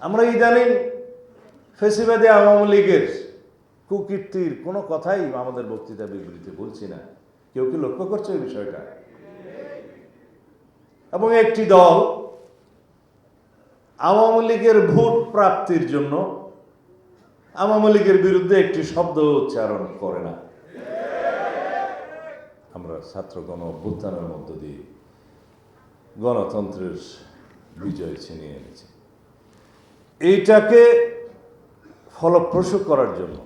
আমরা ইদানিং ফেসিবাদী আওয়ামী লীগের কুকীর্তির কোনো কথাই আমাদের বক্তৃতা বিবৃতি বলছি না। কেউ কি লক্ষ্য করছে এই বিষয়টা? এবং একটি দল আওয়ামী লীগের ভোট প্রাপ্তির জন্য আওয়ামী লীগের বিরুদ্ধে একটি শব্দ উচ্চারণ করে না। আমরা ছাত্র গণ অভ্যুত্থানের মধ্য দিয়ে গণতন্ত্রের বিজয় ছিনিয়ে এনেছি। এইটাকে ফলপ্রসূ করার জন্য,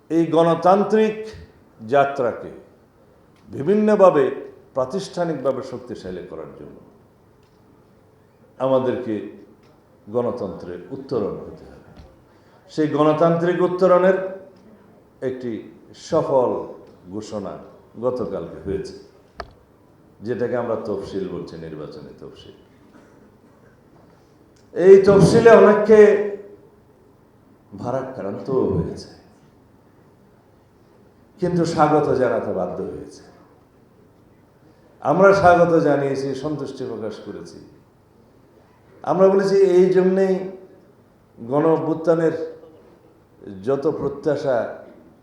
এই গণতান্ত্রিক যাত্রাকে বিভিন্নভাবে প্রাতিষ্ঠানিকভাবে শক্তিশালী করার জন্য আমাদেরকে গণতন্ত্রে উত্তরণ হতে হবে। সেই গণতান্ত্রিক উত্তরণের একটি সফল ঘোষণা গতকালকে হয়েছে, যেটাকে আমরা তফসিল বলছি, নির্বাচনী তফসিল। এই তফসিলে অনেককে ভারাক্রান্ত হয়েছে, কিন্তু স্বাগত জানাতে বাধ্য হয়েছে। আমরা স্বাগত জানিয়েছি, সন্তুষ্টি প্রকাশ করেছি। আমরা বলেছি এই জন্যেই গণ অভ্যুত্থানের যত প্রত্যাশা,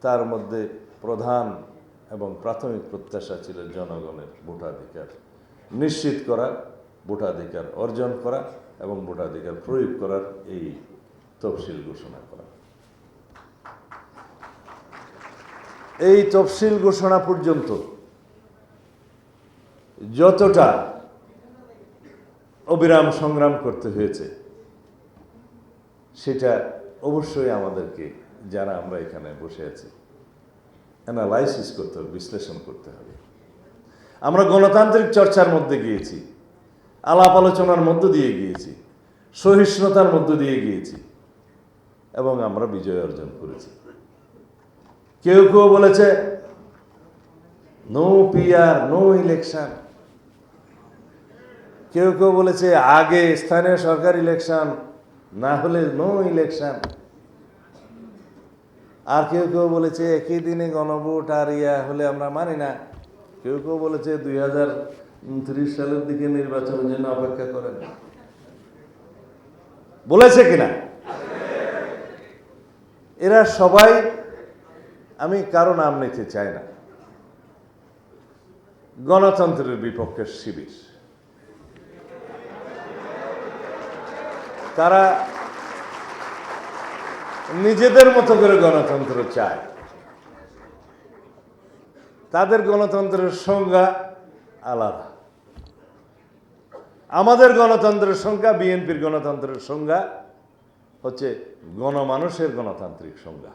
তার মধ্যে প্রধান এবং প্রাথমিক প্রত্যাশা ছিল জনগণের ভোটাধিকার নিশ্চিত করা, ভোটাধিকার অর্জন করা এবং ভোটাধিকার প্রয়োগ করার এই তফসিল ঘোষণা করা। এই তফসিল ঘোষণা পর্যন্ত যতটা অবিরাম সংগ্রাম করতে হয়েছে, সেটা অবশ্যই আমাদেরকে, যারা আমরা এখানে বসে আছি, অ্যানালাইসিস করতে হবে, বিশ্লেষণ করতে হবে। আমরা গণতান্ত্রিক চর্চার মধ্যে গিয়েছি, আলাপ আলোচনার মধ্য দিয়ে গিয়েছি, সহিষ্ণুতার মধ্য দিয়ে গিয়েছি এবং আমরা বিজয় অর্জন করেছি। কেউ কেউ বলেছে নো পিআর, নো ইলেকশন। কেউ কেউ বলেছে আগে স্থানীয় সরকার ইলেকশন, না হলে নো ইলেকশন। আর কেউ কেউ বলেছে একই দিনে গণভোট আর হলে আমরা মানি না। কেউ কেউ বলেছে 2029 সালের দিকে নির্বাচনের জন্য অপেক্ষা করেন। বলেছে কিনা? এরা সবাই, আমি কারো নাম নিতে চাই না, গণতন্ত্রের বিপক্ষের শিবির। তারা নিজেদের মতো করে গণতন্ত্র চায়। তাদের গণতন্ত্রের সংজ্ঞা আলাদা। আমাদের গণতন্ত্রের সংজ্ঞা, বিএনপির গণতন্ত্রের সংজ্ঞা হচ্ছে গণমানুষের গণতান্ত্রিক সংজ্ঞা।